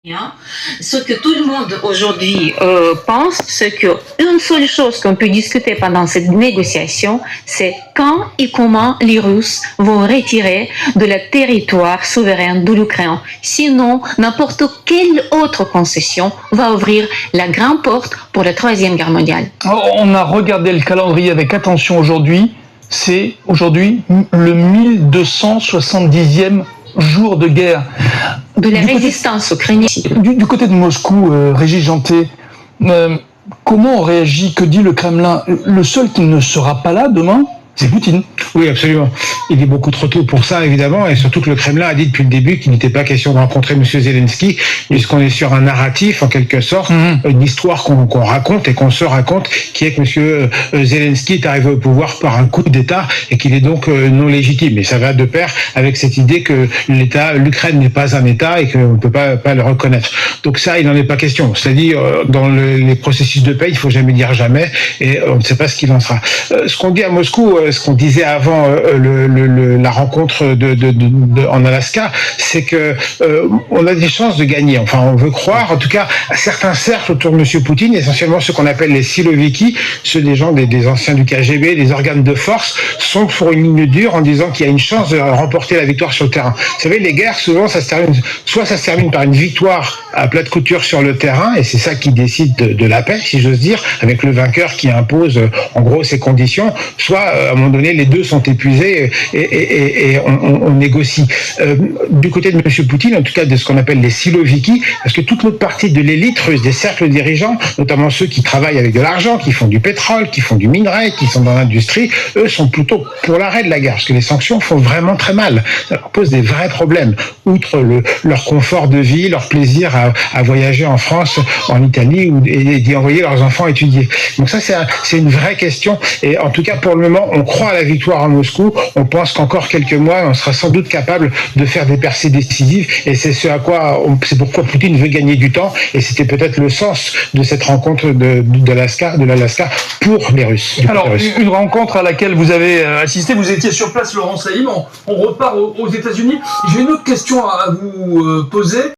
Ce que tout le monde aujourd'hui pense, c'est qu'une seule chose qu'on peut discuter pendant cette négociation, c'est quand et comment les Russes vont retirer de la territoire souverain de l'Ukraine. Sinon, n'importe quelle autre concession va ouvrir la grande porte pour la Troisième Guerre mondiale. On a regardé le calendrier avec attention aujourd'hui. C'est aujourd'hui le 1270e jour de guerre. De la résistance ukrainienne. Du côté de Moscou, Régis Janté, comment on réagit? Que dit le Kremlin? Le seul qui ne sera pas là demain, c'est Poutine. Oui, absolument. Il est beaucoup trop tôt pour ça, évidemment, et surtout que le Kremlin a dit depuis le début qu'il n'était pas question de rencontrer M. Zelensky, puisqu'on est sur un narratif, en quelque sorte, une histoire qu'on raconte et qu'on se raconte, qui est que M. Zelensky est arrivé au pouvoir par un coup d'État et qu'il est donc non légitime. Et ça va de pair avec cette idée que l'Ukraine n'est pas un État et qu'on ne peut pas le reconnaître. Donc ça, il n'en est pas question. C'est-à-dire, dans les processus de paix, il ne faut jamais dire jamais, et on ne sait pas ce qu'il en sera. Ce qu'on dit à Moscou, ce qu'on disait avant la rencontre en Alaska, c'est que on a des chances de gagner. Enfin, on veut croire, en tout cas, certains cercles autour de M. Poutine, essentiellement ceux qu'on appelle les Siloviki, ceux des gens des anciens du KGB, des organes de force, sont pour une ligne dure en disant qu'il y a une chance de remporter la victoire sur le terrain. Vous savez, les guerres, souvent, ça se termine par une victoire à plat de couture sur le terrain, et c'est ça qui décide de la paix, si j'ose dire, avec le vainqueur qui impose, en gros, ses conditions, soit, à un moment donné, les deux sont épuisés et on négocie. Du côté de M. Poutine, en tout cas de ce qu'on appelle les Siloviki, parce que toute l'autre partie de l'élite russe, des cercles dirigeants, notamment ceux qui travaillent avec de l'argent, qui font du pétrole, qui font du minerai, qui sont dans l'industrie, eux sont plutôt pour l'arrêt de la guerre, parce que les sanctions font vraiment très mal. Ça leur pose des vrais problèmes, outre leur confort de vie, leur plaisir à voyager en France, en Italie, et d'y envoyer leurs enfants étudier. Donc ça, c'est une vraie question, et en tout cas pour le moment, on croit à la victoire à Moscou, on pense qu'encore quelques mois, on sera sans doute capable de faire des percées décisives, et c'est c'est pourquoi Poutine veut gagner du temps, et c'était peut-être le sens de cette rencontre de l'Alaska pour les Russes. Alors, une rencontre à laquelle vous avez assisté, vous étiez sur place, Laurent Saïm, on repart aux États-Unis. J'ai une autre question à vous poser.